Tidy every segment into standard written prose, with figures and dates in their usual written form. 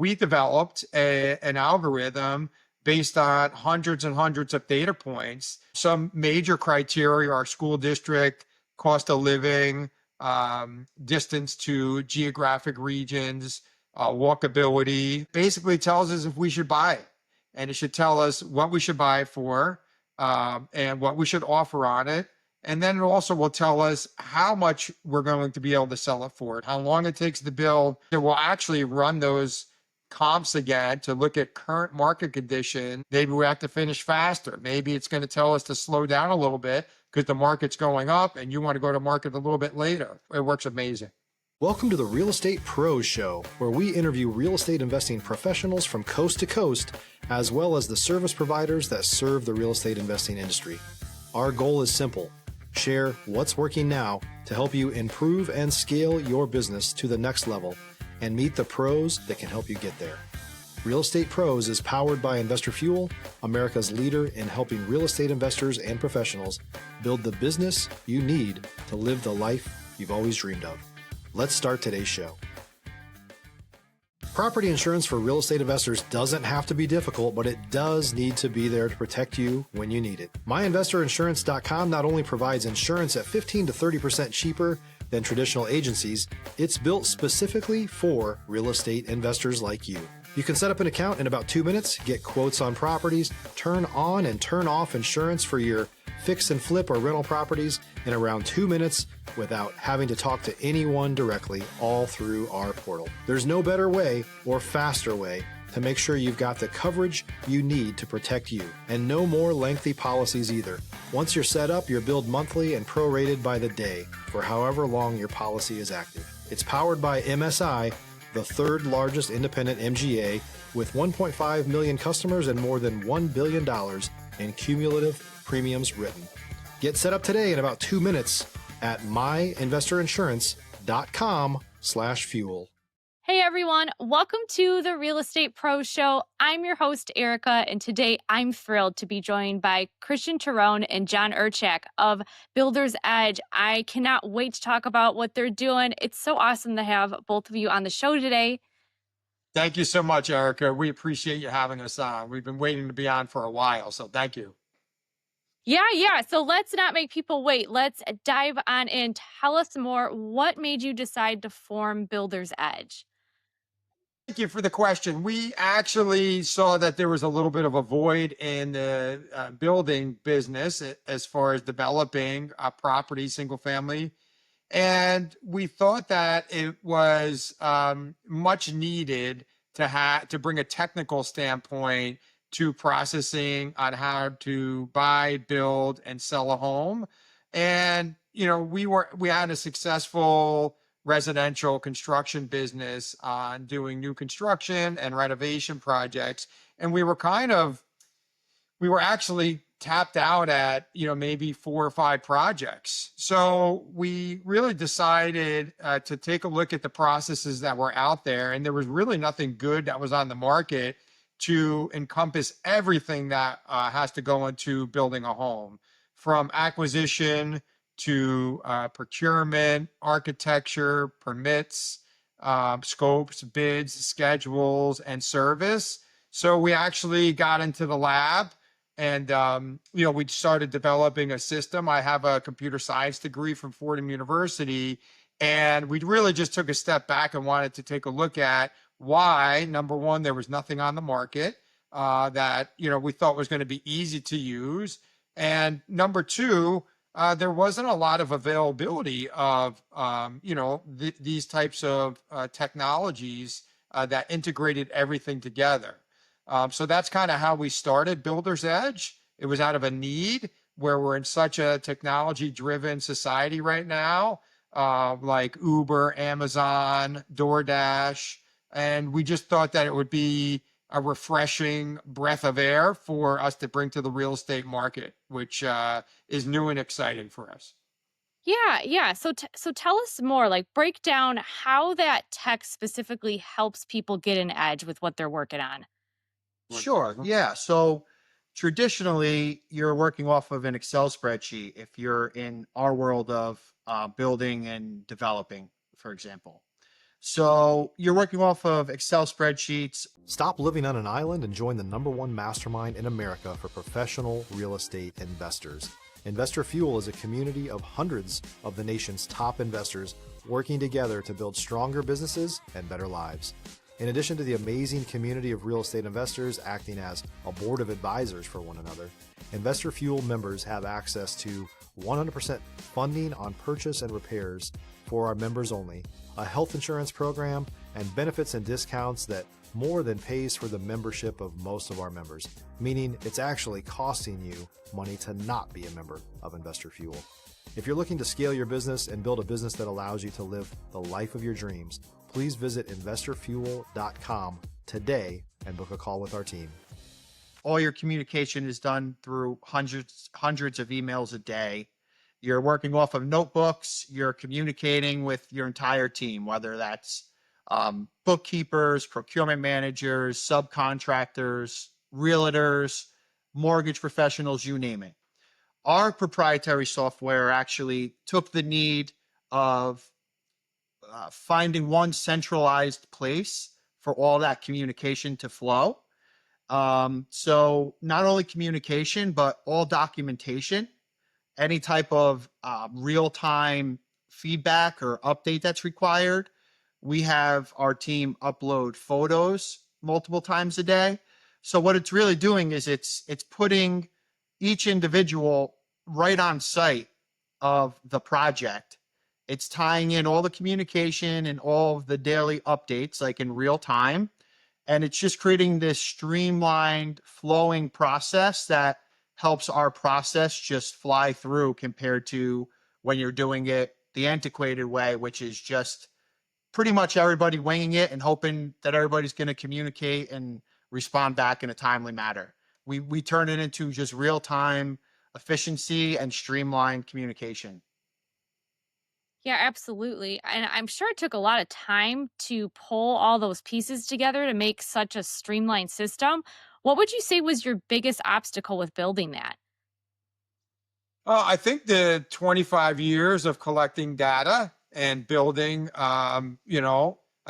We developed an algorithm based on hundreds and hundreds of data points. Some major criteria are school district, cost of living, distance to geographic regions, walkability. Basically tells us if we should buy it. And it should tell us what we should buy it for, and what we should offer on it. And then it also will tell us how much we're going to be able to sell it for, how long it takes to build. It will actually run those comps again to look at current market condition. Maybe we have to finish faster. Maybe it's going to tell us to slow down a little bit because the market's going up and you want to go to market a little bit later. It works amazing. Welcome to the Real Estate Pros Show, where we interview real estate investing professionals from coast to coast, as well as the service providers that serve the real estate investing industry. Our goal is simple: share what's working now to help you improve and scale your business to the next level and meet the pros that can help you get there. Real Estate Pros is powered by Investor Fuel, America's leader in helping real estate investors and professionals build the business you need to live the life you've always dreamed of. Let's start today's show. Property insurance for real estate investors doesn't have to be difficult, but it does need to be there to protect you when you need it. MyInvestorInsurance.com not only provides insurance at 15 to 30% cheaper than traditional agencies, it's built specifically for real estate investors like you. You can set up an account in about 2 minutes, get quotes on properties, turn on and turn off insurance for your fix and flip or rental properties in around 2 minutes without having to talk to anyone directly, all through our portal. There's no better way or faster way to make sure you've got the coverage you need to protect you, and no more lengthy policies either. Once you're set up, you're billed monthly and prorated by the day for however long your policy is active. It's powered by MSI, the third largest independent MGA, with 1.5 million customers and more than $1 billion in cumulative premiums written. Get set up today in about 2 minutes at myinvestorinsurance.com/fuel. Hey everyone, welcome to the Real Estate Pro Show. I'm your host, Erika, and today I'm thrilled to be joined by Christian Tirone and John Urchak of Builder's Edge. I cannot wait to talk about what they're doing. It's so awesome to have both of you on the show today. Thank you so much, Erika. We appreciate you having us on. We've been waiting to be on for a while, so thank you. Yeah. So let's not make people wait. Let's dive on in. Tell us more. What made you decide to form Builder's Edge? Thank you for the question. We actually saw that there was a little bit of a void in the building business as far as developing a property, single family. And we thought that it was much needed to bring a technical standpoint to processing on how to buy, build, and sell a home. And we had a successful residential construction business on doing new construction and renovation projects, and we were actually tapped out at maybe 4 or 5 projects. So we really decided to take a look at the processes that were out there, and there was really nothing good that was on the market to encompass everything that has to go into building a home, from acquisition to procurement, architecture, permits, scopes, bids, schedules, and service. So we actually got into the lab and we started developing a system. I have a computer science degree from Fordham University, and we really just took a step back and wanted to take a look at why, number one, there was nothing on the market that we thought was going to be easy to use, and number two, there wasn't a lot of availability of these types of technologies that integrated everything together. So that's kind of how we started Builder's Edge. It was out of a need where we're in such a technology-driven society right now, like Uber, Amazon, DoorDash. And we just thought that it would be a refreshing breath of air for us to bring to the real estate market, which is new and exciting for us. Yeah. So tell us more, like break down how that tech specifically helps people get an edge with what they're working on. Sure. Yeah. So traditionally, you're working off of an Excel spreadsheet if you're in our world of building and developing, for example. So you're working off of Excel spreadsheets. Stop living on an island and join the #1 mastermind in America for professional real estate investors. Investor Fuel is a community of hundreds of the nation's top investors working together to build stronger businesses and better lives. In addition to the amazing community of real estate investors acting as a board of advisors for one another, Investor Fuel members have access to 100% funding on purchase and repairs for our members only, a health insurance program, and benefits and discounts that more than pays for the membership of most of our members, meaning it's actually costing you money to not be a member of Investor Fuel. If you're looking to scale your business and build a business that allows you to live the life of your dreams, please visit investorfuel.com today and book a call with our team. All your communication is done through hundreds of emails a day. You're working off of notebooks. You're communicating with your entire team, whether that's bookkeepers, procurement managers, subcontractors, realtors, mortgage professionals, you name it. Our proprietary software actually took the need of finding one centralized place for all that communication to flow. So not only communication, but all documentation, any type of real-time feedback or update that's required. We have our team upload photos multiple times a day. So what it's really doing is it's putting each individual right on site of the project. It's tying in all the communication and all of the daily updates, like in real time. And it's just creating this streamlined, flowing process that helps our process just fly through compared to when you're doing it the antiquated way, which is just pretty much everybody winging it and hoping that everybody's going to communicate and respond back in a timely manner. We turn it into just real-time efficiency and streamlined communication. Yeah, absolutely. And I'm sure it took a lot of time to pull all those pieces together to make such a streamlined system. What would you say was your biggest obstacle with building that? I think the 25 years of collecting data and building, I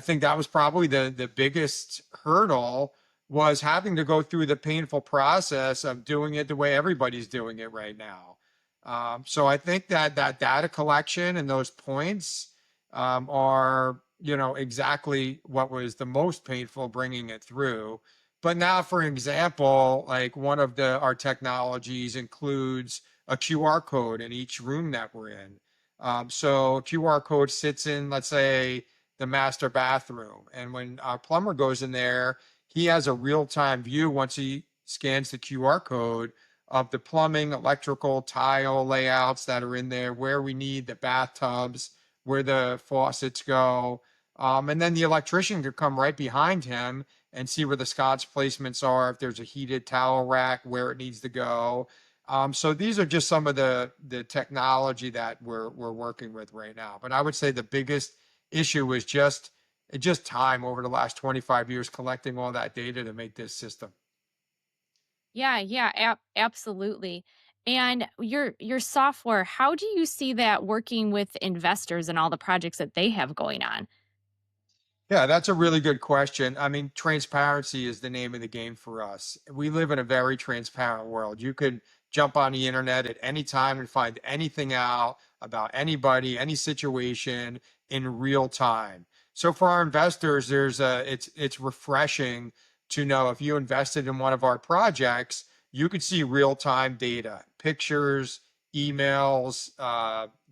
think that was probably the biggest hurdle, was having to go through the painful process of doing it the way everybody's doing it right now. So I think that data collection and those points are, exactly what was the most painful, bringing it through. But now, for example, like one of our technologies includes a QR code in each room that we're in. So a QR code sits in, let's say, the master bathroom. And when our plumber goes in there, he has a real-time view once he scans the QR code of the plumbing, electrical, tile layouts that are in there, where we need the bathtubs, where the faucets go. And then the electrician could come right behind him and see where the scotch placements are, if there's a heated towel rack, where it needs to go. So these are just some of the technology that we're working with right now. But I would say the biggest issue was just time over the last 25 years collecting all that data to make this system. Yeah, absolutely. And your software, how do you see that working with investors and all the projects that they have going on? Yeah, that's a really good question. I mean, transparency is the name of the game for us. We live in a very transparent world. You could jump on the internet at any time and find anything out about anybody, any situation in real time. So for our investors, it's refreshing to know if you invested in one of our projects, you could see real-time data, pictures, emails,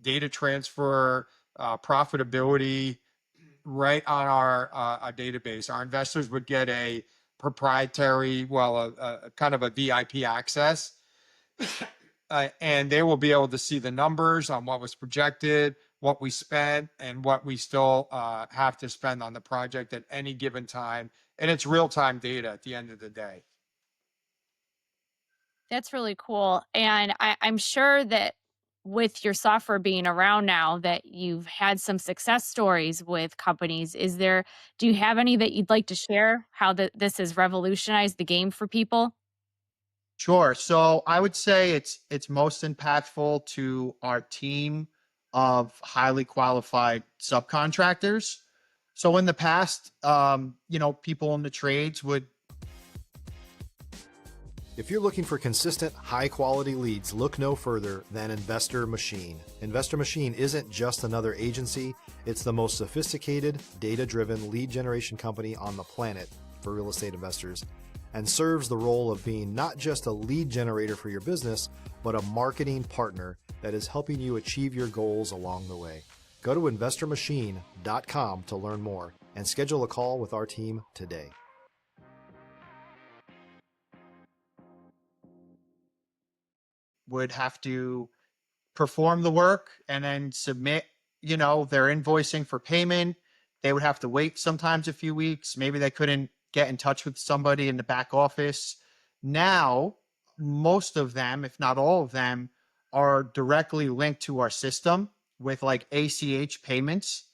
data transfer, profitability, right on our database. Our investors would get a proprietary, a kind of a VIP access, and they will be able to see the numbers on what was projected, what we spent, and what we still have to spend on the project at any given time. And it's real-time data at the end of the day. That's really cool. And I'm sure that with your software being around now, that you've had some success stories with companies. Do you have any that you'd like to share, how this has revolutionized the game for people? Sure. So I would say it's most impactful to our team of highly qualified subcontractors. So in the past, people in the trades would. If you're looking for consistent, high-quality leads, look no further than Investor Machine. Investor Machine isn't just another agency, it's the most sophisticated, data-driven lead generation company on the planet for real estate investors, and serves the role of being not just a lead generator for your business, but a marketing partner that is helping you achieve your goals along the way. Go to investormachine.com to learn more and schedule a call with our team today. Would have to perform the work and then submit, their invoicing for payment. They would have to wait sometimes a few weeks. Maybe they couldn't get in touch with somebody in the back office. Now, most of them, if not all of them, are directly linked to our system with like ACH payments.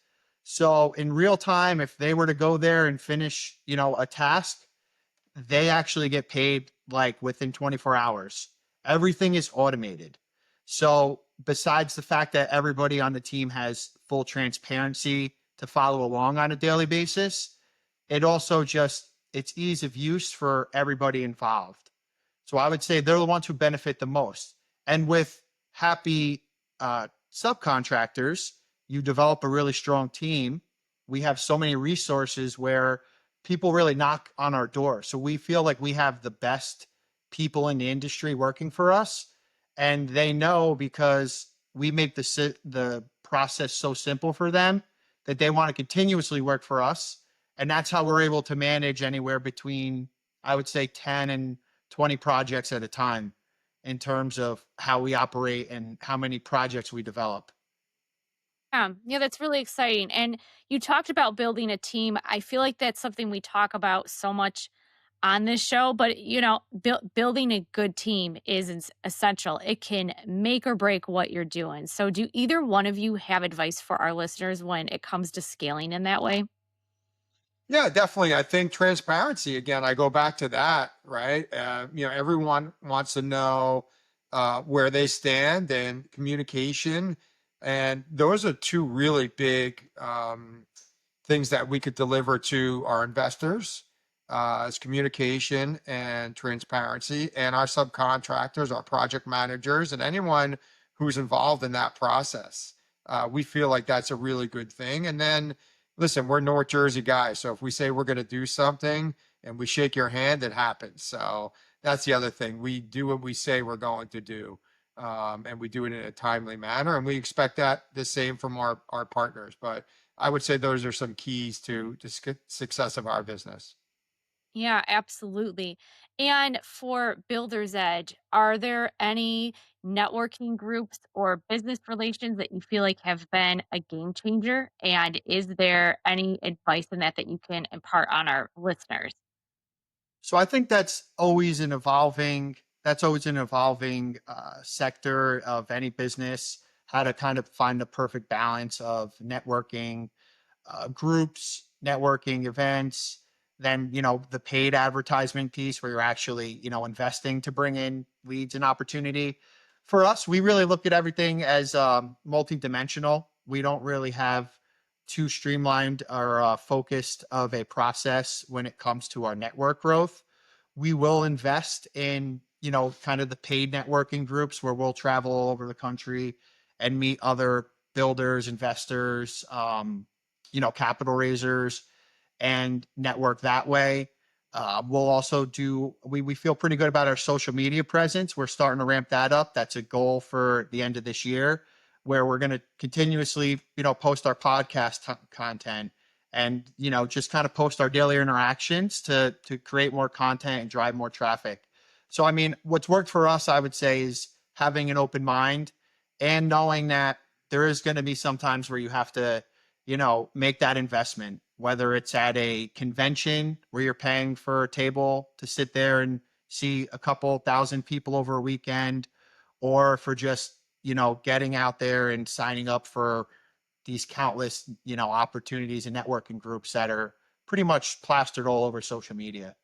So in real time, if they were to go there and finish, a task, they actually get paid like within 24 hours. Everything is automated. So besides the fact that everybody on the team has full transparency to follow along on a daily basis, it also it's ease of use for everybody involved. So I would say they're the ones who benefit the most. And with happy subcontractors, you develop a really strong team. We have so many resources where people really knock on our door. So we feel like we have the best people in the industry working for us, and they know because we make the process so simple for them that they want to continuously work for us. And that's how we're able to manage anywhere between, I would say, 10 and 20 projects at a time in terms of how we operate and how many projects we develop. Yeah, that's really exciting. And you talked about building a team. I feel like that's something we talk about so much on this show, but building a good team is essential. It can make or break what you're doing. So, do either one of you have advice for our listeners when it comes to scaling in that way? Yeah, definitely. I think transparency, again, I go back to that, right? Everyone wants to know where they stand, and communication. And those are two really big things that we could deliver to our investors, is communication and transparency, and our subcontractors, our project managers, and anyone who's involved in that process. We feel like that's a really good thing. And then, listen, we're North Jersey guys, so if we say we're going to do something and we shake your hand, it happens. So that's the other thing. We do what we say we're going to do, and we do it in a timely manner, and we expect that the same from our partners. But I would say those are some keys to the success of our business. Yeah, absolutely. And for Builder's Edge, are there any networking groups or business relations that you feel like have been a game changer? And is there any advice in that that you can impart on our listeners? So I think that's always an evolving sector of any business, how to kind of find the perfect balance of networking groups, networking events, then, the paid advertisement piece where you're actually, investing to bring in leads and opportunity. For us, we really look at everything as multidimensional. We don't really have too streamlined or focused of a process when it comes to our network growth. We will invest in, kind of the paid networking groups where we'll travel all over the country and meet other builders, investors, capital raisers, and network that way. We'll also we feel pretty good about our social media presence. We're starting to ramp that up. That's a goal for the end of this year, where we're going to continuously, post our podcast content and, just kind of post our daily interactions to create more content and drive more traffic. So, I mean, what's worked for us, I would say, is having an open mind and knowing that there is going to be some times where you have to, make that investment, whether it's at a convention where you're paying for a table to sit there and see a couple thousand people over a weekend, or for just, getting out there and signing up for these countless, opportunities and networking groups that are pretty much plastered all over social media.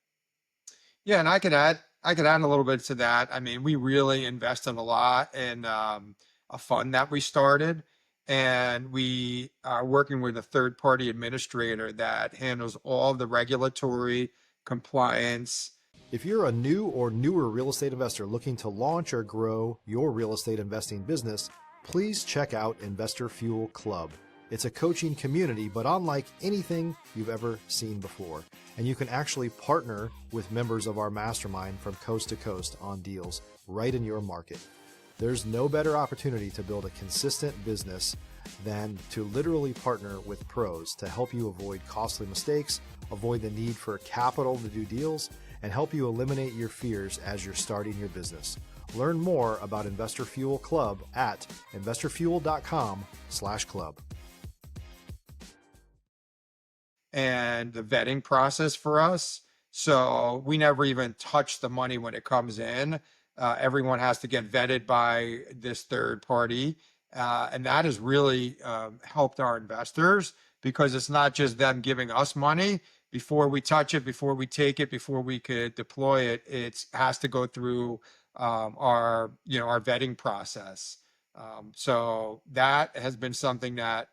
Yeah, and I could add a little bit to that. I mean, we really invested a lot in a fund that we started, and we are working with a third-party administrator that handles all the regulatory compliance. If you're a new or newer real estate investor looking to launch or grow your real estate investing business, please check out Investor Fuel Club. It's a coaching community, but unlike anything you've ever seen before. And you can actually partner with members of our mastermind from coast to coast on deals right in your market. There's no better opportunity to build a consistent business than to literally partner with pros to help you avoid costly mistakes, avoid the need for capital to do deals, and help you eliminate your fears as you're starting your business. Learn more about Investor Fuel Club at investorfuel.com/club. And the vetting process for us. So we never even touch the money when it comes in. Everyone has to get vetted by this third party. And that has really helped our investors, because it's not just them giving us money. Before we touch it, before we take it, before we could deploy it, it has to go through our vetting process. So that has been something that,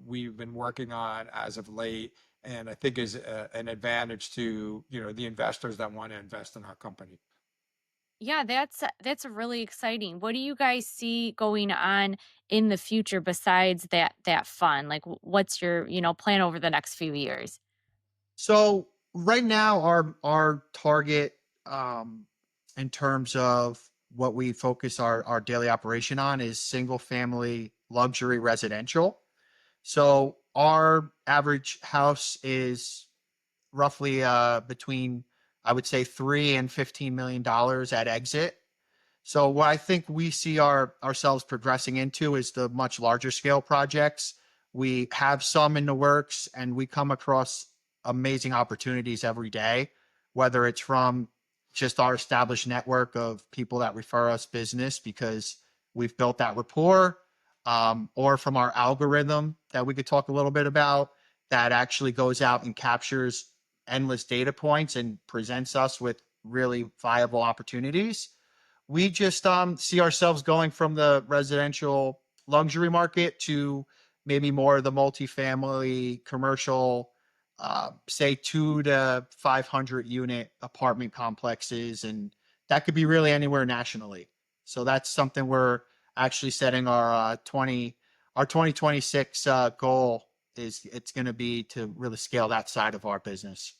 we've been working on as of late, and I think is an advantage to, the investors that want to invest in our company. Yeah, that's really exciting. What do you guys see going on in the future besides that fund? Like what's your, plan over the next few years? So right now, our target, in terms of what we focus our daily operation on, is single family luxury residential. So our average house is roughly between, I would say, $3 and $15 million at exit. So what I think we see ourselves progressing into is the much larger scale projects. We have some in the works, and we come across amazing opportunities every day, whether it's from just our established network of people that refer us business because we've built that rapport, or from our algorithm that we could talk a little bit about, that actually goes out and captures endless data points and presents us with really viable opportunities. We just see ourselves going from the residential luxury market to maybe more of the multifamily commercial, say 200 to 500 unit apartment complexes. And that could be really anywhere nationally. So that's something we're actually setting our 2026 goal is. It's going to be to really scale that side of our business.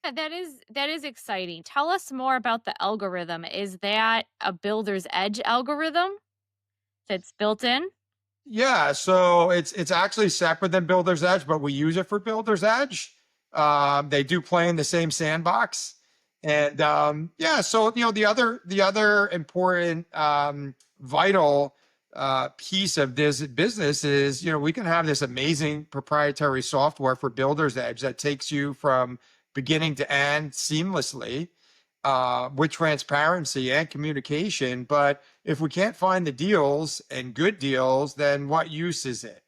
Yeah, that is exciting. Tell us more about the algorithm. Is that a builder's edge algorithm that's built in? Yeah, so it's actually separate than Builder's Edge, but we use it for Builder's Edge. They do play in the same sandbox, and so the other important vital piece of this business is, we can have this amazing proprietary software for Builder's Edge that takes you from beginning to end seamlessly, with transparency and communication. But if we can't find the deals and good deals, then what use is it?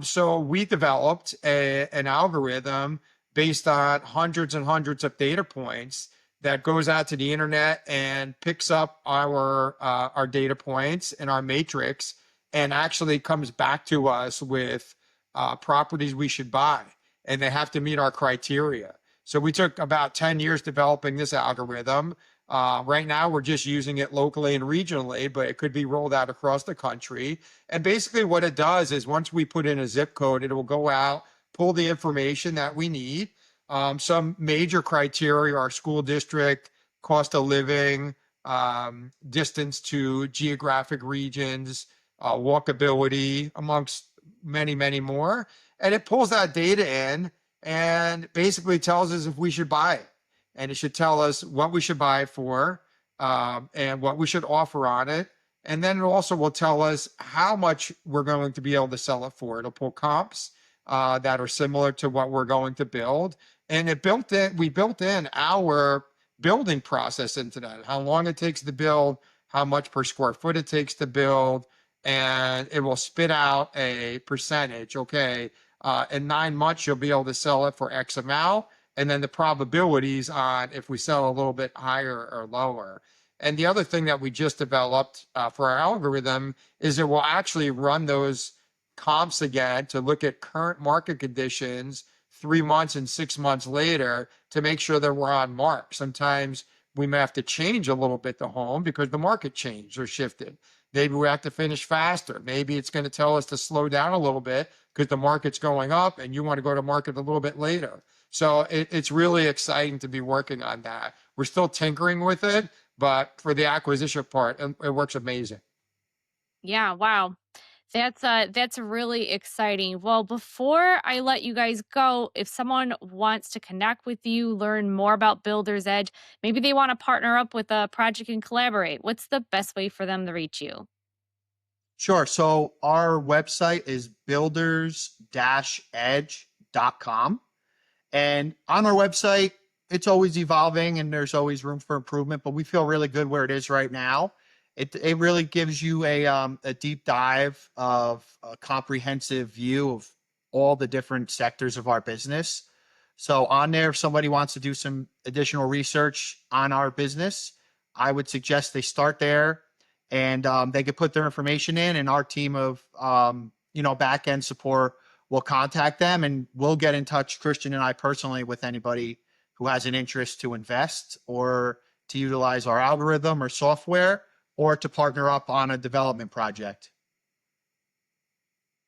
So we developed an algorithm based on hundreds and hundreds of data points that goes out to the internet and picks up our data points and our matrix, and actually comes back to us with properties we should buy, and they have to meet our criteria. So we took about 10 years developing this algorithm. Right now, we're just using it locally and regionally, but it could be rolled out across the country. And basically what it does is, once we put in a zip code, it will go out, pull the information that we need. Some major criteria are school district, cost of living, distance to geographic regions, walkability, amongst many, many more. And it pulls that data in and basically tells us if we should buy it. And it should tell us what we should buy it for, and what we should offer on it. And then it also will tell us how much we're going to be able to sell it for. It'll pull comps that are similar to what we're going to build. And we built in our building process into that, how long it takes to build, how much per square foot it takes to build, and it will spit out a percentage. Okay, in 9 months, you'll be able to sell it for X amount, and then the probabilities on if we sell a little bit higher or lower. And the other thing that we just developed for our algorithm is it will actually run those comps again to look at current market conditions 3 months and 6 months later to make sure that we're on mark. Sometimes we may have to change a little bit the home because the market changed or shifted. Maybe we have to finish faster. Maybe it's going to tell us to slow down a little bit because the market's going up and you want to go to market a little bit later. So it's really exciting to be working on that. We're still tinkering with it, but for the acquisition part, it works amazing. Yeah, wow. That's really exciting. Well, before I let you guys go, if someone wants to connect with you, learn more about Builder's Edge, maybe they want to partner up with a project and collaborate, what's the best way for them to reach you? Sure. So our website is builders-edge.com. And on our website, it's always evolving and there's always room for improvement, but we feel really good where it is right now. It really gives you a deep dive of a comprehensive view of all the different sectors of our business. So on there, if somebody wants to do some additional research on our business, I would suggest they start there and they could put their information in and our team of, back end support will contact them and we'll get in touch, Christian and I personally, with anybody who has an interest to invest or to utilize our algorithm or software or to partner up on a development project.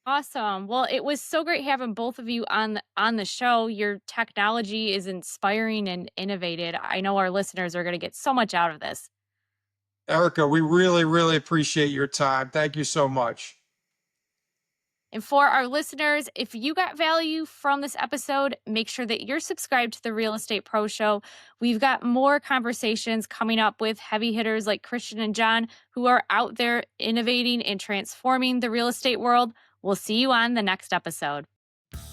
Awesome. Well, it was so great having both of you on the show. Your technology is inspiring and innovative. I know our listeners are going to get so much out of this. Erika, we really, really appreciate your time. Thank you so much. And for our listeners, if you got value from this episode, make sure that you're subscribed to the Real Estate Pro Show. We've got more conversations coming up with heavy hitters like Christian and John, who are out there innovating and transforming the real estate world. We'll see you on the next episode.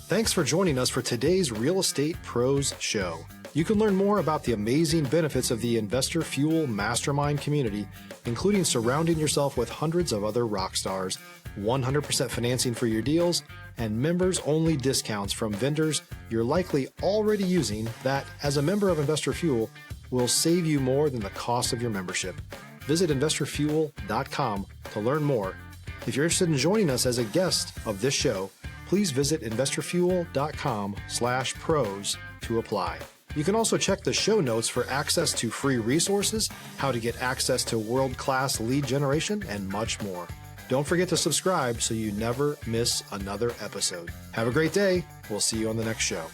Thanks for joining us for today's Real Estate Pros Show. You can learn more about the amazing benefits of the Investor Fuel Mastermind community, including surrounding yourself with hundreds of other rock stars, 100% financing for your deals, and members-only discounts from vendors you're likely already using that, as a member of Investor Fuel, will save you more than the cost of your membership. Visit investorfuel.com to learn more. If you're interested in joining us as a guest of this show, please visit investorfuel.com/pros to apply. You can also check the show notes for access to free resources, how to get access to world-class lead generation, and much more. Don't forget to subscribe so you never miss another episode. Have a great day. We'll see you on the next show.